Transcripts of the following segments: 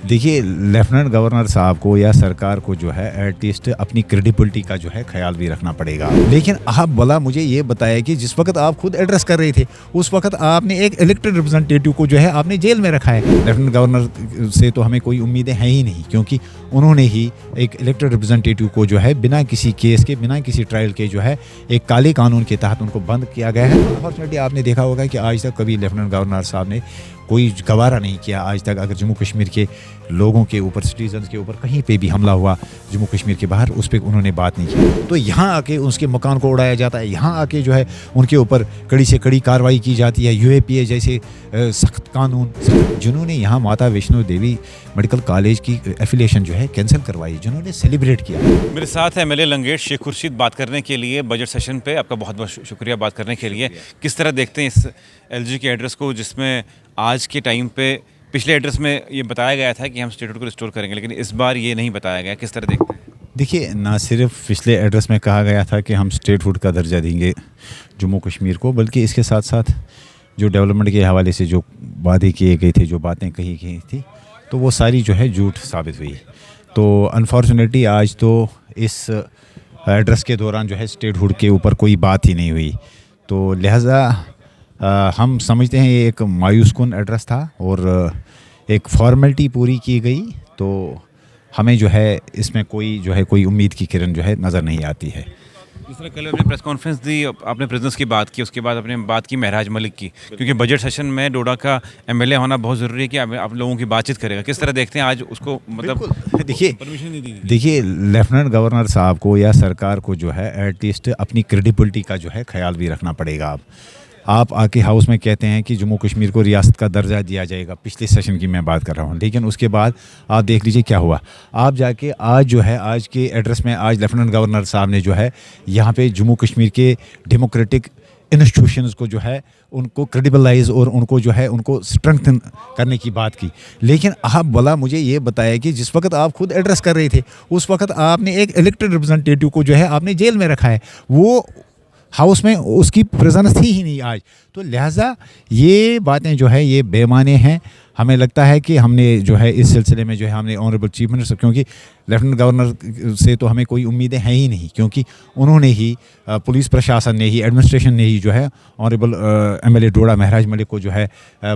دیکھیے lieutenant governor صاحب کو یا سرکار کو جو ہے ایٹ لیسٹ اپنی کریڈیبلٹی کا جو ہے خیال بھی رکھنا پڑے گا. لیکن آپ بلا مجھے یہ بتایا کہ جس وقت آپ خود ایڈریس کر رہے تھے اس وقت آپ نے ایک الیکٹڈ ریپرزنٹیٹیو کو جو ہے آپ نے جیل میں رکھا ہے. لیفٹننٹ گورنر سے تو ہمیں کوئی امیدیں ہیں ہی نہیں, کیونکہ انہوں نے ہی ایک الیکٹڈ ریپرزنٹیٹیو کو جو ہے بنا کسی کیس کے بنا کسی ٹرائل کے جو ہے ایک کالے قانون کے تحت ان کو بند کیا گیا ہے. انفارچونیٹلی آپ نے دیکھا ہوگا کہ آج تک کبھی لیفٹننٹ گورنر صاحب نے کوئی گوارا نہیں کیا آج تک اگر جموں کشمیر کے لوگوں کے اوپر سٹیزنز کے اوپر کہیں پہ بھی حملہ ہوا جموں کشمیر کے باہر اس پہ انہوں نے بات نہیں کی. تو یہاں آ کے اس کے مکان کو اڑایا جاتا ہے, یہاں آ کے جو ہے ان کے اوپر کڑی سے کڑی کارروائی کی جاتی ہے. یو اے پی اے جیسے سخت قانون, جنہوں نے یہاں ماتا ویشنو دیوی میڈیکل کالج کی ایفیلیشن جو ہے کینسل کروائی, جنہوں نے سیلیبریٹ کیا. میرے ساتھ ایم ایل اے لنگیٹ شیخ خورشید بات کرنے کے لیے بجٹ سیشن پہ. آپ کا بہت بہت شکریہ بات کرنے کے لیے. کس طرح دیکھتے ہیں اس ایل جی کے ایڈریس کو, جس میں آج کے ٹائم پہ پچھلے ایڈریس میں یہ بتایا گیا تھا کہ ہم اسٹیٹہڈ کو ریسٹور کریں گے, لیکن اس بار یہ نہیں بتایا گیا. کس طرح دیکھتے ہیں؟ دیکھیے, نہ صرف پچھلے ایڈریس میں کہا گیا تھا کہ ہم اسٹیٹ ہوڈ کا درجہ دیں گے جموں کشمیر کو, بلکہ اس کے ساتھ ساتھ جو ڈیولپمنٹ کے حوالے سے جو وعدے کیے گئے تھے, جو باتیں کہی گئی تھی, تو وہ ساری جو ہے جھوٹ ثابت ہوئی. تو انفارچونیٹلی آج تو اس ایڈریس کے دوران جو ہے اسٹیٹ ہوڈ کے اوپر کوئی بات ہی نہیں ہوئی. تو لہٰذا ہم سمجھتے ہیں یہ ایک مایوس کن ایڈریس تھا اور ایک فارمیلٹی پوری کی گئی. تو ہمیں جو ہے اس میں کوئی امید کی کرن جو ہے نظر نہیں آتی ہے. جس طرح کل آپ نے پریس کانفرنس دی, آپ نے پریزنس کی بات کی, اس کے بعد آپ نے بات کی مہراج ملک کی, کیونکہ بجٹ سیشن میں ڈوڈا کا ایم ایل اے ہونا بہت ضروری ہے کہ آپ لوگوں کی بات چیت کرے گا. کس طرح دیکھتے ہیں آج اس کو, مطلب دیکھیے لیفٹننٹ گورنر صاحب کو یا سرکار کو جو ہے ایٹ لیسٹ اپنی کریڈیبلٹی کا جو ہے خیال بھی رکھنا پڑے گا. آپ آ کے ہاؤس میں کہتے ہیں کہ جموں کشمیر کو ریاست کا درجہ دیا جائے گا, پچھلے سیشن کی میں بات کر رہا ہوں, لیکن اس کے بعد آپ دیکھ لیجئے کیا ہوا. آپ جا کے آج جو ہے آج کے ایڈریس میں آج لیفٹننٹ گورنر صاحب نے جو ہے یہاں پہ جموں کشمیر کے ڈیموکریٹک انسٹیٹیوشنز کو جو ہے ان کو کریڈیبلائز اور ان کو جو ہے ان کو اسٹرنگتھن کرنے کی بات کی. لیکن آپ بلا مجھے یہ بتایا کہ جس وقت آپ خود ایڈریس کر رہے تھے اس وقت آپ نے ایک الیکٹڈ ریپرزنٹیٹیو کو جو ہے آپ نے جیل میں رکھا ہے, وہ ہاؤس میں اس کی پریزنس تھی ہی نہیں آج. تو لہٰذا یہ باتیں جو ہے یہ بے معنی ہیں. ہمیں لگتا ہے کہ ہم نے جو ہے اس سلسلے میں جو ہے ہم نے آنریبل چیف منسٹر, کیونکہ لیفٹننٹ گورنر سے تو ہمیں کوئی امیدیں ہیں ہی نہیں, کیونکہ انہوں نے ہی پولیس پرشاسن نے ہی ایڈمنسٹریشن نے ہی جو ہے honourable M L A Doda Mehraj Malik کو جو ہے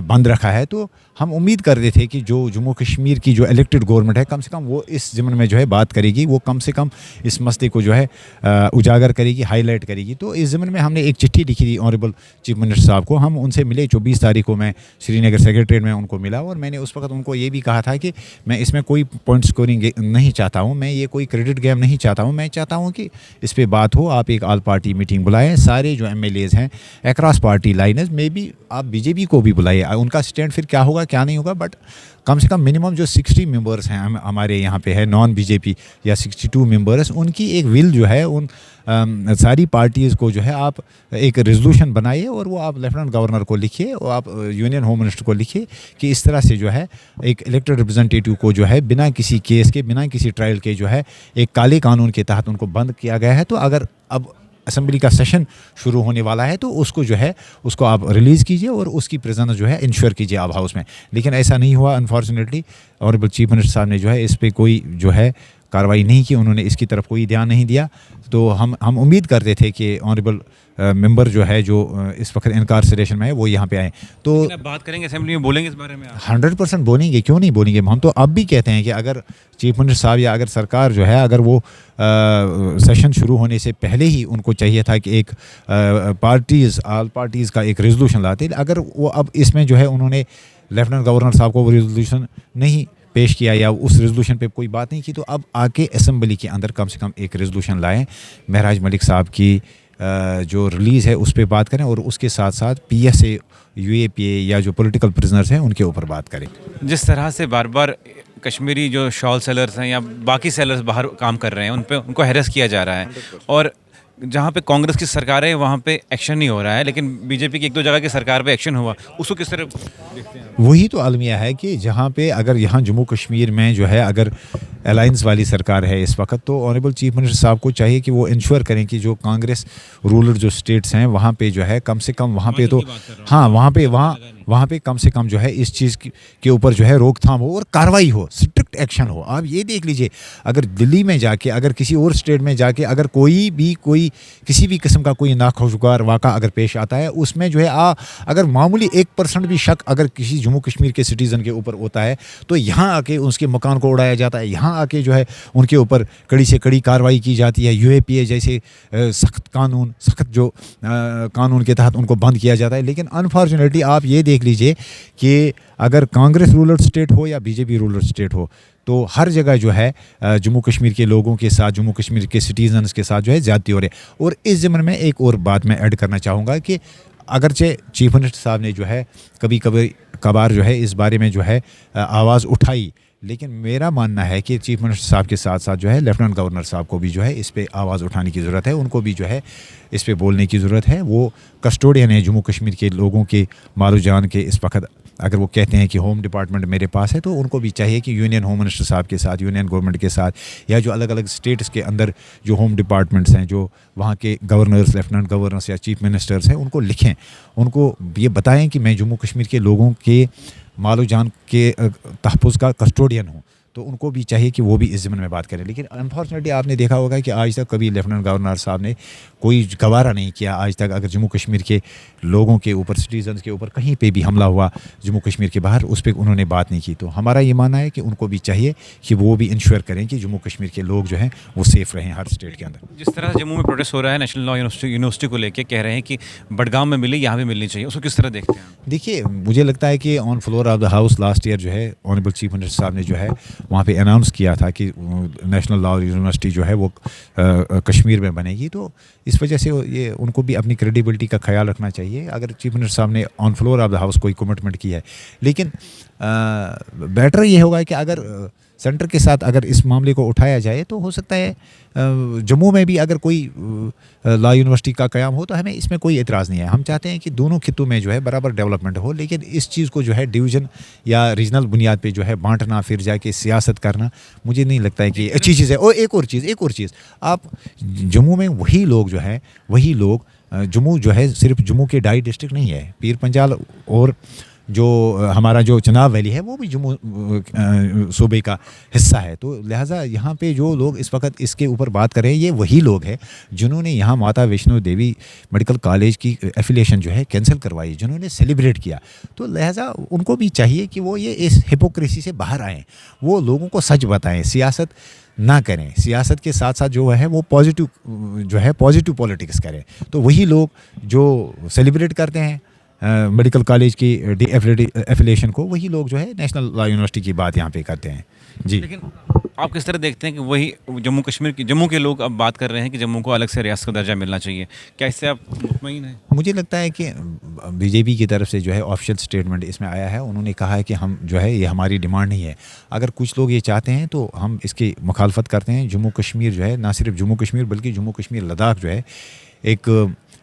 بند رکھا ہے. تو ہم امید کرتے تھے کہ جو جموں کشمیر کی جو الیکٹڈ گورنمنٹ ہے کم سے کم وہ اس ضمن میں جو ہے بات کرے گی, وہ کم سے کم اس مسئلے کو جو ہے اجاگر کرے گی, ہائی لائٹ کرے گی. تو اس ضمن میں ہم نے ایک چٹھی لکھی تھی آنریبل چیف منسٹر صاحب کو. ہم ان سے ملے 24 تاریخ کو, میں سری نگر سیکریٹریٹ میں ان کو ملا, اور میں نے اس وقت ان کو یہ بھی کہا تھا کہ میں اس میں کوئی پوائنٹ اسکورنگ نہیں چاہتا ہوں, میں یہ کوئی کریڈٹ گیم نہیں چاہتا ہوں, میں چاہتا ہوں کہ اس پہ بات ہو. آپ ایک آل پارٹی میٹنگ بلائیں, سارے جو ایم ایل ایز ہیں اکراس پارٹی لائنز میں بھی, آپ بی جے پی کو بھی بلائیے, ان کا اسٹینڈ پھر کیا ہوگا کیا نہیں ہوگا, بٹ کم سے کم منیمم جو 60 ممبرس ہیں ہمارے یہاں پہ ہے نان بی جے پی یا 62 ممبرس, ان کی ایک ول جو ہے ان ساری پارٹیز کو جو ہے آپ ایک ریزولوشن بنائیے اور وہ آپ لیفٹننٹ گورنر کو لکھیے اور آپ یونین ہوم منسٹر کو لکھیے کہ اس طرح سے جو ہے ایک الیکٹڈ ریپرزنٹیٹیو کو جو ہے بنا کسی کیس کے بنا کسی ٹرائل کے جو ہے ایک کالے قانون کے تحت ان کو بند کیا گیا ہے. تو اگر اب اسمبلی کا سیشن شروع ہونے والا ہے تو اس کو جو ہے اس کو آپ ریلیز کیجئے اور اس کی پریزنس جو ہے انشور کیجئے آپ ہاؤس میں. لیکن ایسا نہیں ہوا انفارچونیٹلی. آنریبل چیف منسٹر صاحب نے جو ہے اس پہ کوئی جو ہے کارروائی نہیں کی, انہوں نے اس کی طرف کوئی دھیان نہیں دیا. تو ہم امید کرتے تھے کہ آنریبل ممبر جو ہے جو اس وقت انکارسریشن میں ہے وہ یہاں پہ آئیں. تو بات کریں گے اسمبلی میں, بولیں گے اس بارے میں 100% بولیں گے, کیوں نہیں بولیں گے. ہم تو اب بھی کہتے ہیں کہ اگر چیف منسٹر صاحب یا اگر سرکار جو ہے اگر وہ سیشن شروع ہونے سے پہلے ہی ان کو چاہیے تھا کہ ایک آل پارٹیز کا ایک ریزولوشن لاتے, اگر وہ اب اس میں جو ہے انہوں نے لیفٹننٹ گورنر صاحب کو وہ ریزولوشن نہیں پیش کیا یا اس ریزولوشن پہ کوئی بات نہیں کی, تو اب آ کے اسمبلی کے اندر کم سے کم ایک ریزولوشن لائیں, مہراج ملک صاحب کی جو ریلیز ہے اس پہ بات کریں اور اس کے ساتھ ساتھ پی ایس اے, یو اے پی اے یا جو پولیٹیکل پرزنرز ہیں ان کے اوپر بات کریں. جس طرح سے بار بار کشمیری جو شال سیلرز ہیں یا باقی سیلرز باہر کام کر رہے ہیں ان کو ہیرس کیا جا رہا ہے, اور جہاں پہ کانگریس کی سرکار ہے وہاں پہ ایکشن نہیں ہو رہا ہے, لیکن بی جے پی کی ایک دو جگہ کی سرکار پہ ایکشن ہوا, اس کو کس طرح دیکھتے ہیں؟ وہی تو المیہ ہے کہ جہاں پہ اگر یہاں جموں کشمیر میں جو ہے اگر الائنس والی سرکار ہے اس وقت. تو آنریبل چیف منسٹر صاحب کو چاہیے کہ وہ انشور کریں کہ جو کانگریس رولر جو اسٹیٹس ہیں وہاں پہ جو ہے کم سے کم وہاں پہ تو ہاں وہاں پہ کم سے کم جو ہے اس چیز کے اوپر جو ہے روک تھام ہو اور کارروائی ہو, اسٹرکٹ ایکشن ہو. آپ یہ دیکھ لیجئے, اگر دلی میں جا کے, اگر کسی اور اسٹیٹ میں جا کے, اگر کوئی کسی بھی قسم کا کوئی ناخوشگوار واقعہ اگر پیش آتا ہے, اس میں جو ہے اگر معمولی 1% بھی شک اگر کسی جموں کشمیر کے سٹیزن کے اوپر ہوتا ہے تو یہاں آ کے اس کے مکان کو اڑایا جاتا ہے, یہاں آ کے جو ہے ان کے اوپر کڑی سے کڑی کارروائی کی جاتی ہے. UAPA جیسے سخت جو قانون کے تحت ان کو بند کیا جاتا ہے. لیکن انفارچونیٹلی آپ یہ دیکھ لیجئے کہ اگر کانگریس رولر اسٹیٹ ہو یا BJP رولر اسٹیٹ ہو, تو ہر جگہ جو ہے جموں کشمیر کے لوگوں کے ساتھ, جموں کشمیر کے سٹیزنز کے ساتھ جو ہے زیادتی ہو رہی ہے. اور اس ضمن میں ایک اور بات میں ایڈ کرنا چاہوں گا کہ اگرچہ چیف منسٹر صاحب نے جو ہے کبھی کبھار جو ہے اس بارے میں جو ہے آواز اٹھائی, لیکن میرا ماننا ہے کہ چیف منسٹر صاحب کے ساتھ ساتھ جو ہے لیفٹننٹ گورنر صاحب کو بھی جو ہے اس پہ آواز اٹھانے کی ضرورت ہے, ان کو بھی جو ہے اس پہ بولنے کی ضرورت ہے. وہ کسٹوڈین ہیں جموں کشمیر کے لوگوں کے مال و جان کے. اس وقت اگر وہ کہتے ہیں کہ ہوم ڈپارٹمنٹ میرے پاس ہے, تو ان کو بھی چاہیے کہ یونین ہوم منسٹر صاحب کے ساتھ, یونین گورنمنٹ کے ساتھ, یا جو الگ الگ اسٹیٹس کے اندر جو ہوم ڈپارٹمنٹس ہیں, جو وہاں کے گورنرز, لیفٹننٹ گورنرز یا چیف منسٹرز ہیں, ان کو لکھیں, ان کو یہ بتائیں کہ میں جموں کشمیر کے لوگوں کے مال و جان کے تحفظ کا کسٹوڈین ہوں. تو ان کو بھی چاہیے کہ وہ بھی اس ضمن میں بات کریں. لیکن انفارچونیٹلی آپ نے دیکھا ہوگا کہ آج تک کبھی لیفٹننٹ گورنر صاحب نے کوئی گوارا نہیں کیا آج تک, اگر جموں کشمیر کے لوگوں کے اوپر, سٹیزنز کے اوپر کہیں پہ بھی حملہ ہوا جموں کشمیر کے باہر, اس پہ انہوں نے بات نہیں کی. تو ہمارا یہ ماننا ہے کہ ان کو بھی چاہیے کہ وہ بھی انشور کریں کہ جموں کشمیر کے لوگ جو ہیں وہ سیف رہیں ہر اسٹیٹ کے اندر. جس طرح جموں میں پروٹیسٹ ہو رہا ہے نیشنل لا یونیورسٹی کو لے کے, کہہ رہے ہیں کہ بڈگام میں ملی, یہاں بھی ملنی چاہیے, اس کو کس طرح دیکھتے ہیں؟ دیکھیے, مجھے لگتا ہے کہ on floor of the house last year جو ہے آنریبل چیف منسٹر صاحب نے جو ہے وہاں پہ اناؤنس کیا تھا کہ نیشنل لا یونیورسٹی جو ہے وہ کشمیر میں بنے گی. تو اس وجہ سے یہ ان کو بھی اپنی کریڈیبلٹی کا خیال رکھنا چاہیے اگر چیف منسٹر صاحب نے آن فلور آف دا ہاؤس کوئی کمٹمنٹ کی ہے. لیکن بیٹر یہ ہوگا کہ اگر سینٹر کے ساتھ اگر اس معاملے کو اٹھایا جائے تو ہو سکتا ہے جموں میں بھی اگر کوئی لا یونیورسٹی کا قیام ہو تو ہمیں اس میں کوئی اعتراض نہیں ہے. ہم چاہتے ہیں کہ دونوں خطوں میں جو ہے برابر ڈیولپمنٹ ہو, لیکن اس چیز کو جو ہے ڈویژن یا ریجنل بنیاد پہ جو ہے بانٹنا, پھر جا کے سیاست کرنا, مجھے نہیں لگتا ہے کہ اچھی چیز ہے. اور ایک اور چیز آپ جموں میں وہی لوگ جموں جو ہے صرف جموں کے 2.5 ڈسٹرکٹ نہیں ہے, پیر پنجال اور جو ہمارا جو چناب ویلی ہے وہ بھی جموں صوبے کا حصہ ہے. تو لہٰذا یہاں پہ جو لوگ اس وقت اس کے اوپر بات کر رہے ہیں یہ وہی لوگ ہیں جنہوں نے یہاں ماتا ویشنو دیوی میڈیکل کالج کی ایفیلیشن جو ہے کینسل کروائی, جنہوں نے سیلیبریٹ کیا. تو لہٰذا ان کو بھی چاہیے کہ وہ یہ اس ہپوکریسی سے باہر آئیں, وہ لوگوں کو سچ بتائیں, سیاست نہ کریں, سیاست کے ساتھ ساتھ جو ہے وہ پازیٹیو پولیٹکس کریں. تو وہی لوگ جو سیلیبریٹ کرتے ہیں میڈیکل کالج کی ڈی ایفیلیشن کو, وہی لوگ جو ہے نیشنل لا یونیورسٹی کی بات یہاں پہ کرتے ہیں. جی, لیکن آپ کس طرح دیکھتے ہیں کہ وہی جموں کے لوگ اب بات کر رہے ہیں کہ جموں کو الگ سے ریاست کا درجہ ملنا چاہیے, کیا اس سے آپ مطمئن ہیں؟ مجھے لگتا ہے کہ BJP کی طرف سے جو ہے آفیشیل اسٹیٹمنٹ اس میں آیا ہے, انہوں نے کہا ہے کہ ہم جو ہے یہ ہماری ڈیمانڈ نہیں ہے. اگر کچھ لوگ یہ چاہتے ہیں تو ہم اس کی مخالفت کرتے ہیں. جموں کشمیر جو ہے نہ صرف جموں کشمیر بلکہ جموں کشمیر لداخ جو ہے ایک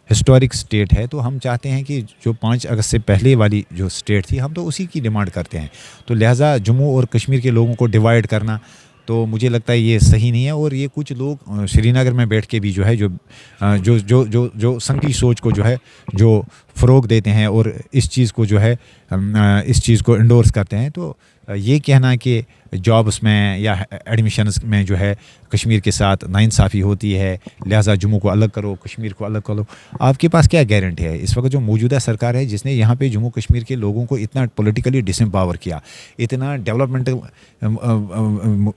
ہسٹورک اسٹیٹ ہے. تو ہم چاہتے ہیں کہ جو 5 اگست سے پہلے والی جو اسٹیٹ تھی ہم تو اسی کی ڈیمانڈ کرتے ہیں. تو لہٰذا جموں اور کشمیر کے لوگوں کو ڈیوائڈ کرنا تو مجھے لگتا ہے یہ صحیح نہیں ہے. اور یہ کچھ لوگ سری نگر میں بیٹھ کے بھی جو ہے جو سنگی سوچ کو جو ہے جو فروغ دیتے ہیں اور اس چیز کو انڈورس کرتے ہیں. تو یہ کہنا کہ جابس میں یا ایڈمیشنز میں جو ہے کشمیر کے ساتھ ناانصافی ہوتی ہے, لہٰذا جموں کو الگ کرو, کشمیر کو الگ کرو, آپ کے پاس کیا گارنٹی ہے؟ اس وقت جو موجودہ سرکار ہے جس نے یہاں پہ جموں کشمیر کے لوگوں کو اتنا پولیٹیکلی ڈس امپاور کیا, اتنا ڈیولپمنٹل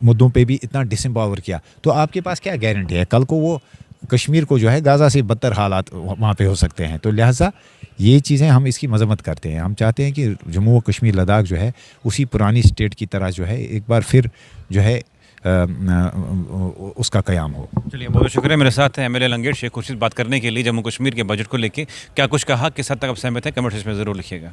مدوں پہ بھی اتنا ڈس امپاور کیا, تو آپ کے پاس کیا گارنٹی ہے کل کو وہ کشمیر کو جو ہے غزہ سے بدتر حالات وہاں پہ ہو سکتے ہیں؟ تو لہٰذا یہ چیزیں ہم اس کی مذمت کرتے ہیں. ہم چاہتے ہیں کہ جموں و کشمیر لداخ جو ہے اسی پرانی اسٹیٹ کی طرح جو ہے ایک بار پھر جو ہے اس کا قیام ہو. چلیے, بہت شکریہ. میرے ساتھ ہیں MLA لنگیٹ شیخ خورشید بات کرنے کے لیے جموں کشمیر کے بجٹ کو لے کے. کیا کچھ کہا, کس حد تک آپ سہمت ہیں, کمنٹ سیکشن میں ضرور لکھیے گا.